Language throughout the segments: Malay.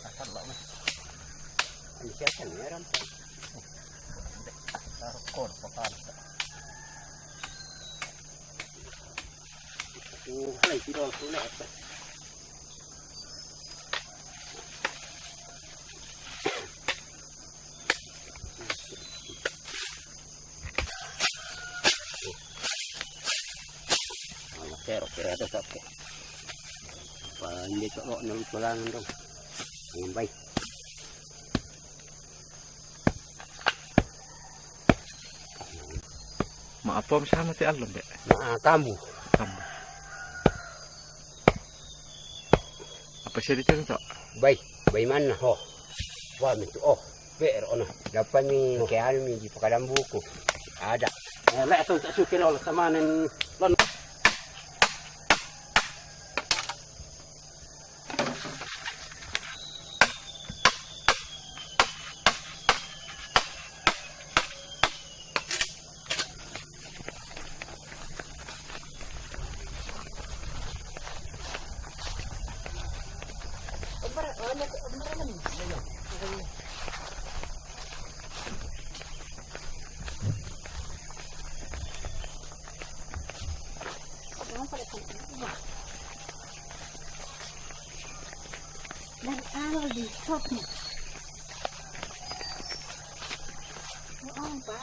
Asal lah mas. Ini siapa nih orang? Taruh kor papan. Hai tidak sulit. Oke ada satu. Ini cok nol pulang dong. Dengan baik. Maaf om sana ti alon dek. Nah kamu. Apa sih itu tok? Baik, baik mana ho? Wah itu ber ona. Dapat ni kaya ni di pekadang buku. Ada. Lek tu tak sukir oleh samanen lon. Dan awal di shopnya. Oh, Pak,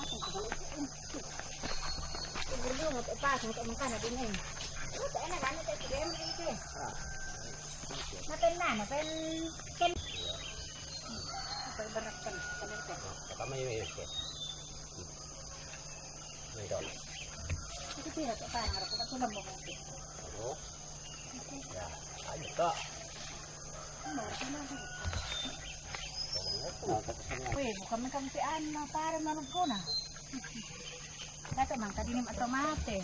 belum apa untuk makan ada ini. Itu enak kan itu game itu. Nó tên nào mà tên ken. Phải bật cần cần. Kata mai ni. Mai dol. Itu dia apa harus kita tulang bawang. Oh. Ya, ayo tak. Weh, bukan macam si Anna, para malugko na. Dato man tadi ni tomate.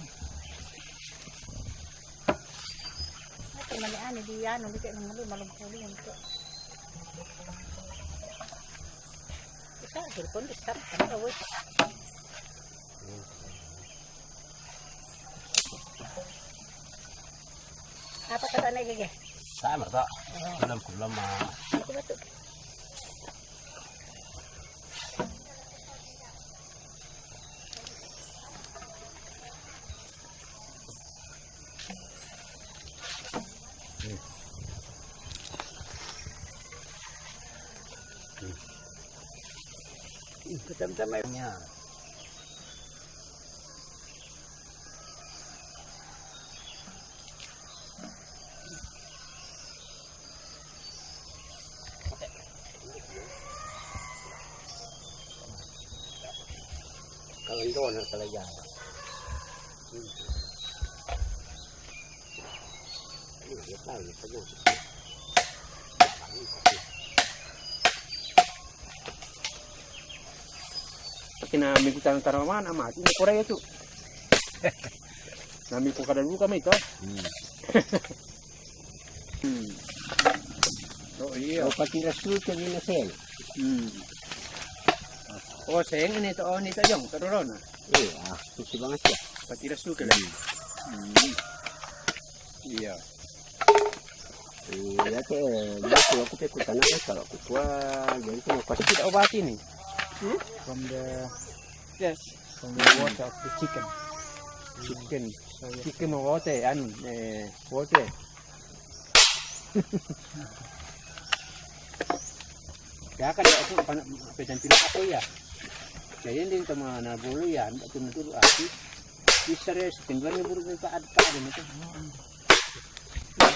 Ito man ani di ano di kay nang malugko din ko. Isa telepon di start kan weh. Apa kata nak gege? Sama tak? Kulam mah. Betul. Macam-macam airnya. Kalau itu nak selesai. Ini dia tahu ni penuh. Kina minggu tanaman amat ini Korea tu. Nami ko kada dulu kami to. Oh iya. Oh pati rasul ke ni sel. Oh sayang ini to ni tajong terorona. Iya, suci banget ya. Pati rasul ke. Iya. Iya ke, ya aku pikir tanah kalau aku kuat, jadi aku Pasti tidak obati ni. From the water of the chicken. Chicken water water. Ya kan aku pedan pilih apa ya? Jadi ini teman bulu ya, betul-betul api. Bisa ya, setinggalnya buru itu ada itu.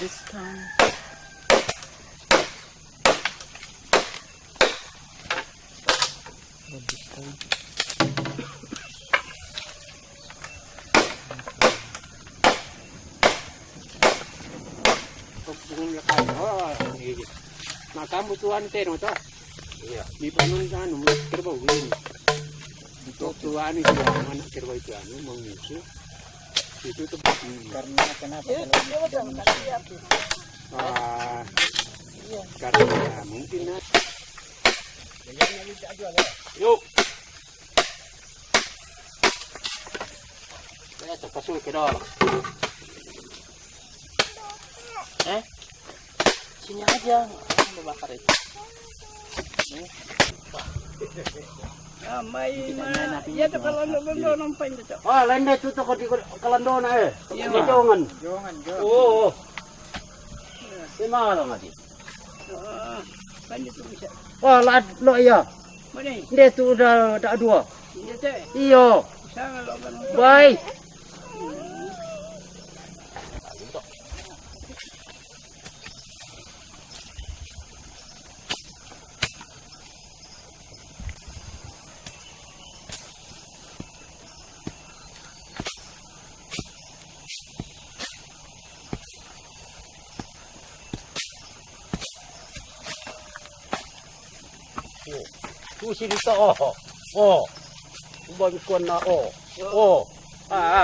This time. Makamu tuan ter mo to. Iya. Di panon kan kerbau ini. Untuk tuan itu anak kerbau itu anu mengisi. Itu tuh Karena kenapa? Karena mungkin yuk. Saya pasul ke dor. Sini aja. Bakar itu. Iya tuh kalau nunggu nampai itu. Ah, lain deh tuh kok di kalandona Di jongan. Jangan. Oh. Di mana mati? Banyak tuh bisa. Wah, lo iya. Mana? Dia tuh udah dua. Iya teh. Iyo. Sangat lo kan. Baik. Pusi dito oh. Bagus ko na oh. Ah.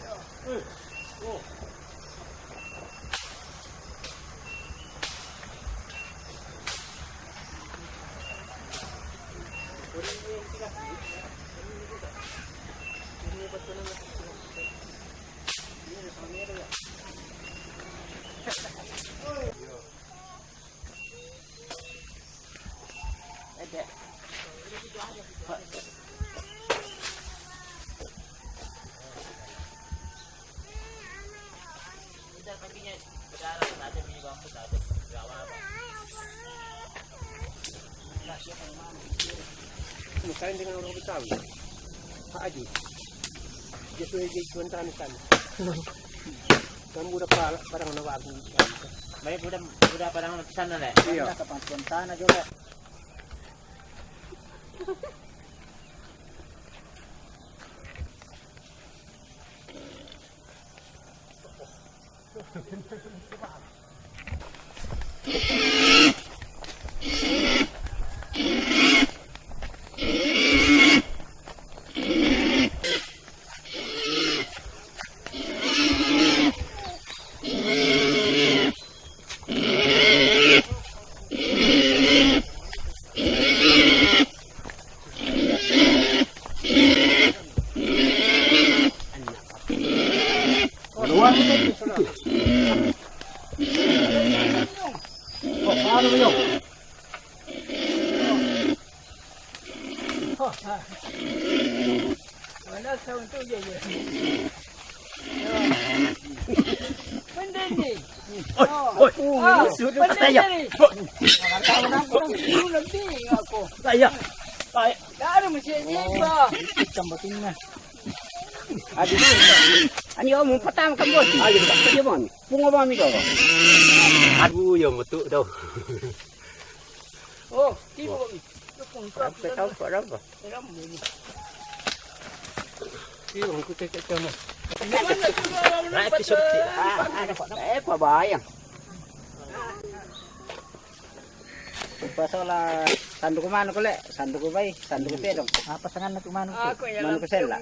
Musain dengan orang Betawi. Pak Haji. Dia sudah jadi tuan kan. Kamu udah parang nawag. Baik udah parang di sana lah. Iya. Kapan sana juga. Wala sa unto ya. Pendeni. Sudah saya. Tahu na ko ng lebih ako. Saya. Dari masih ba? Cambatin na. Adi mo. Ani mo patam ka bos. Ayo ka dia mon. Bunga ba mi ka? Aduh, yo metu daw. Oh, tibo kami. Apa tahu apa? Iyo, ang kutek ka mo. Nah, episode ada kok. Pabayang. Pasola sandu ko mano ko le, sandu ko bay, sandu ko pedong. Pasangan na kumano ko. Ako ya. Mano ko sela.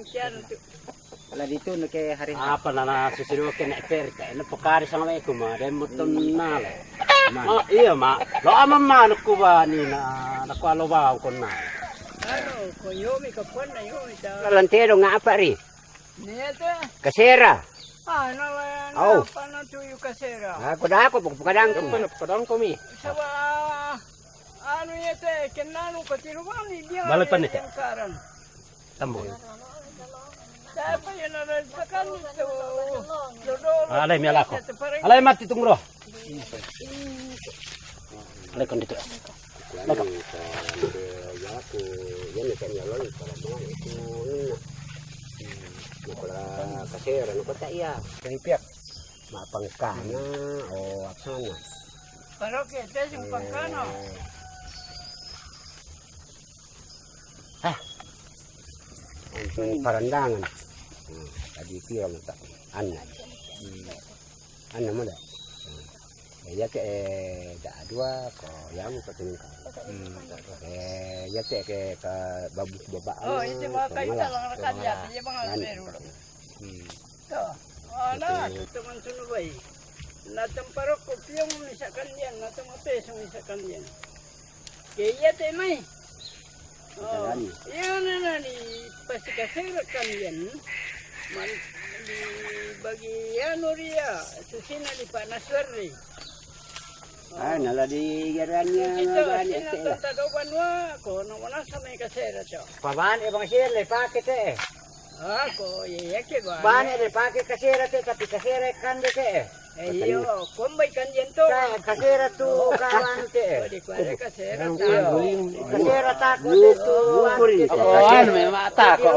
Wala dito no kay hari. Apa na susiro ke na perka. Ano pakari sa mga ko ma, dem muton na le. Iya ma. Lo amam man ko ba ni na nakwalo ba ko na. Ano, ko yomi ka pon na yomi ta. Lantero nga apa ri? Neta. Kasera. Ano Oh. la pana tuyo kasera. Ako da ako pagpadang ko. Padang ko mi. Sawa ano yete kenano ko tirumani dia. Balot pa nito. Karan. Tambol. Siapa yang ada sekan itu? Dodol. Alay mi alako. Alay mati tungro. Alay kon dito. Lako. Ya aku yan ni kan yalon para mo itu na kasera no kota iya. Kaipiak. Mapangkana o apsana. Pero que te es un pangano. Ang parandangan. Tadi kira mo ta. Anak. Anak mo da. Ya ke da dua ko yang patung ka. Ya ke ka babus baba. Oh, itu mah kayu lang rakan ya, dia mga meru. To. Ana, teman sunu bay. Natamparok ko piyong misakan yan, natamates misakan yan. Kaya te may. Oh, yun na ni pasikasirakan yan. Man di bagi ano riya, susina di panaswari. Ah, nala di garannya gani te. Paman bang sir le pakai te. Ban le pakai kasira te tapi kasira kan de te. Kasira tu kawan te. Kasira takut itu. Oh, anu memang takok.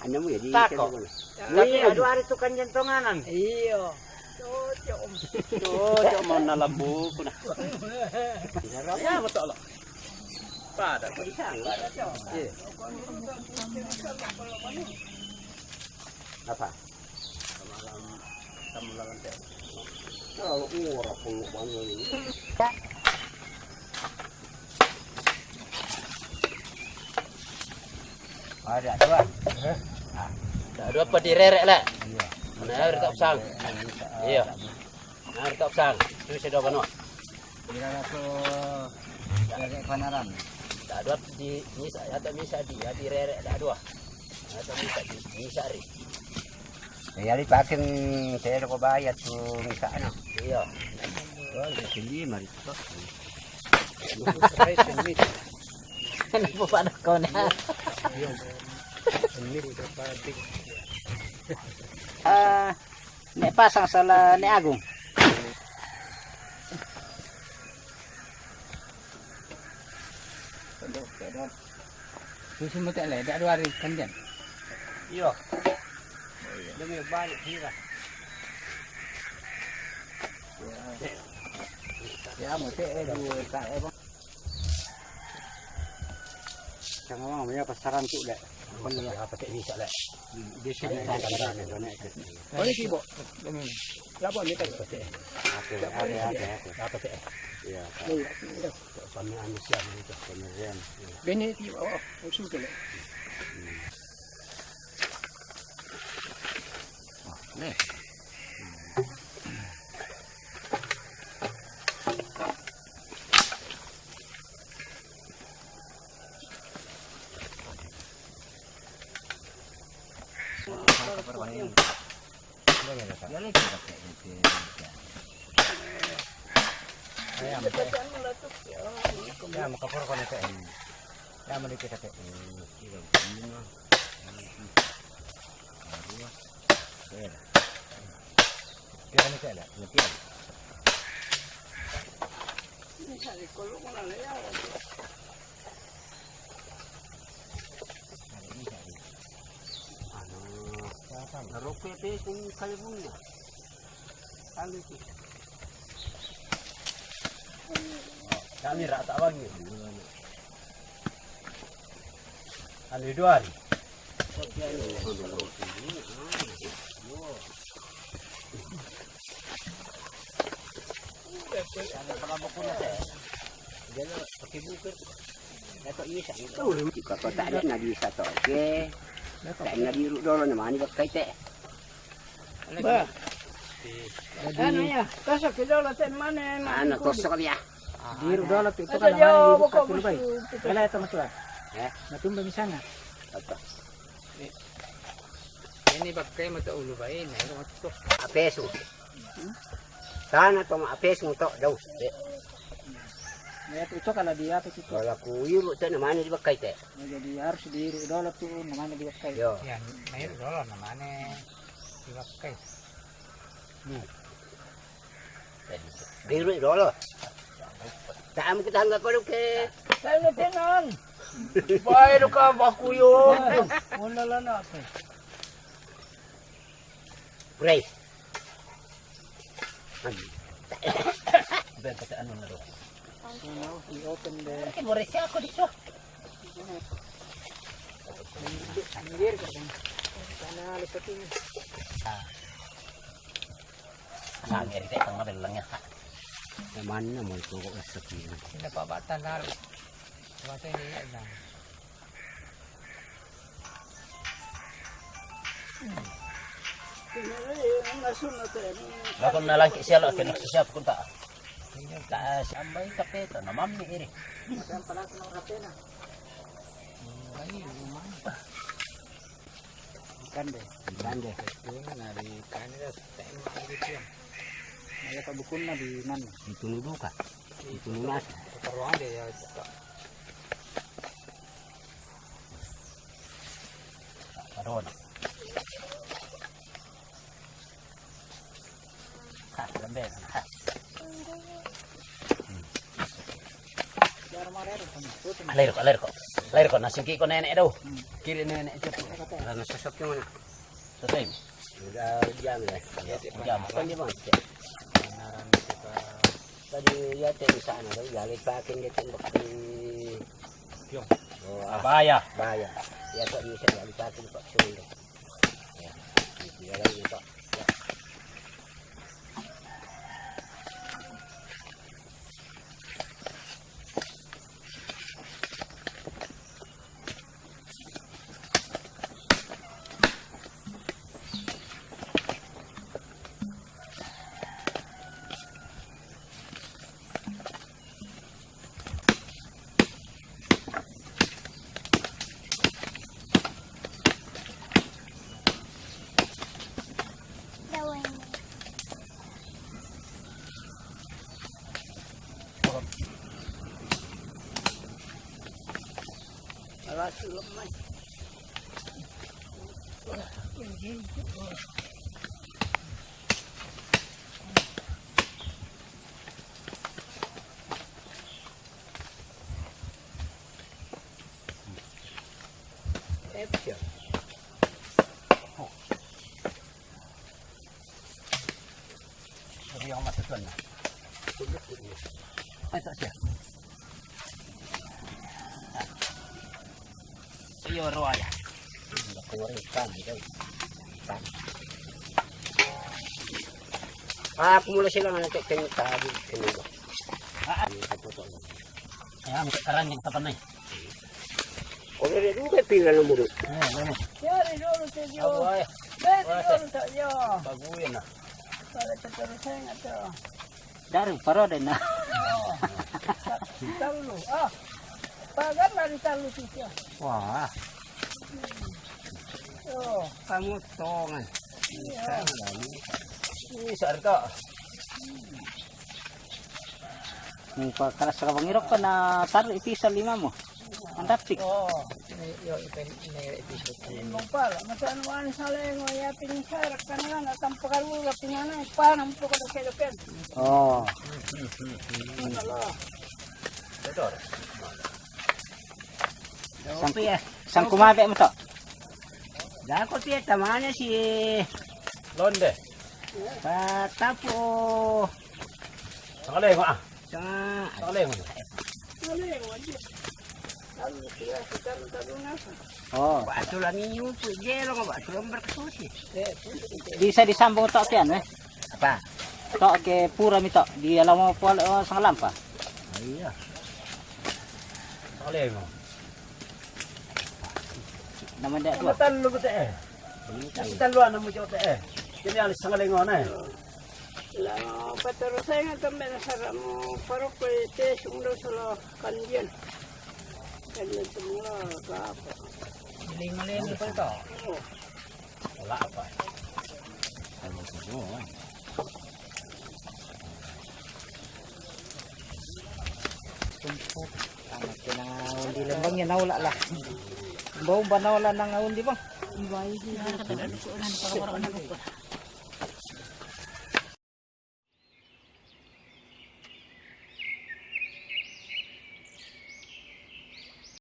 Anu ya di. Takok. Tapi aduh hari tu kan jentonganan. Cocok mau nalambu kuna. Ya betul lah. Pada Apa? Samalan teh. Kalau orang puluh bangun ini. Ada dua. Dah dua apa direrek lah. Iya. Mana air tak usang. Iya. Air tak usang. Tu saya dah banyak. Kira aku dari panaran. Tak dua di ni saya tak bisa di rerek dah dua. Atau bisa di sari. Ya dipakai saya kau bayar tu misalnya. Iya. Oh, jadi mari tu. Kenapa pada kau ni? Nek pasang salah Nek Agung. Susu mutek le, dak 2 hari kanjan. Iya. Demi balik kira. Ya mutek dua tak bang. Jangan mau punya pasaran tu dek. Kon ya apa tak bisa lah. Dia sudah kan kan naik. Oh ini sibuk. Berapa ni tadi? Ada. Apa tak? Ya. Kami manusia itu kemudian. Bini ti usul tu le. Nih. Ya, makapur ko na tayo. Ya, maliki ka tayo. Kaya na tayo. Narupi ito kung kayo mo na. Ano ito? Kami rata wangi. Ano doan? Pakai bukit. Dapat ini sah. Jika kau tak ada nadi satu, okey. Tak nadi ruk dulu nama ni pakai teh. Ba. Ano ya? Kasih kita lah ten mana? Anak kosong dia. Biru dolat itu Ada kan jauh namanya pokok lebih baik. Kala itu masuk. Natumba misalnya. Apa? Ini pakai mata ulu baik, ini mata Apesu. Sana to apesu to jauh. Ya itu kalau dia apa itu. Kalau aku iru tu nama ni dipakai teh. Jadi harus biru dolat tu namanya dipakai. Yo. Ya, biru dolat namanya dipakai. Biru dulu. Tak am kita hanggap kau ke. Saya tenan. Baik ka aku yo. Mula lah nak. Pray. Ben kata anu na do. Open deh. Boleh siapa aku disuruh. Anjir kan. Sana lipat ini. Sangir teh tengah belangnya. Mana mau tu kok sepi. Ini Pak Batan lalu. Masa ini ada. Bakon na lang siya lo kena siap kun ta. Ta sambay kape to na mamni iri. Macam pala kena rapi na. Ini rumah. Ikan deh. Ikan deh. Ini nari ikan ini tengok gitu. Ay pabukon na di man. Ditunudo ka. Ditununas. Karuan de ya. Karon. Ha, lambe. Ha. Alir ko. Nasingki ko nenek daw. Kiri nenek itu. Karena sosok yang mana? Sosok. Udah jam lah. Jam. Kan di mana? Tadi ya di sana daw. Jadi pakai dia tembak di Pyong. Oh, bahaya. Ya kok bisa jadi pakai Pak Suri. Ya. Dia lagi Pak. Jadi yang masuk sana. Tak siap. Iyo roya. Keluarin ikan gitu. Ikan. Aku mulai silang anak cek tadi kena. Kita potong. Ya, ambil karang yang tepan nih. Oleh dia juga pilihan nomor. Ya, dulu saja. Aduh, Dulu saja. baguin lah. Para teruseng atau Dari paro din na. talu. Pagar dari talu siya. Wah, Oh, kamu tongan. iya. Ini sarga. Kalas ka pangirok pa na taro ipisa 5 mo. Ang tapsik. Oh, Yo episode. mong pala. Masaan mo ang saleng mo ya pinisarak kanang atang pagaruga pinana pa nang po ka kedoken. Oh. Betul. Sang kumabe mo to. Dako siya tamanya si Londe. Tapo. Sakali ko ah. Sa Sakali ko. Saleng mo di. Talu siya si talu na. oh. Batulan niyo po. Jero nga batulan berkasusi. Di sa disambong to kian eh. Apa? To ke pura mi to. Di alam mo po sang lampa. Iya. Sakali mo. Naman dia tu. Matan lu teh. Kita luar namu jauh teh. Jadi alis sakali ngone. La pateruseng tambe na saramo paro ko te sungdo solo kandian. Kanya tumula ka apa. Ling-ling pa to. Wala apa. Ano semua. Tumpok. Anak ko na undi lembang yan nawala lah. Bau ba nawala nang undi bang? Iwai di. Nakatadalo ko nan para na ko.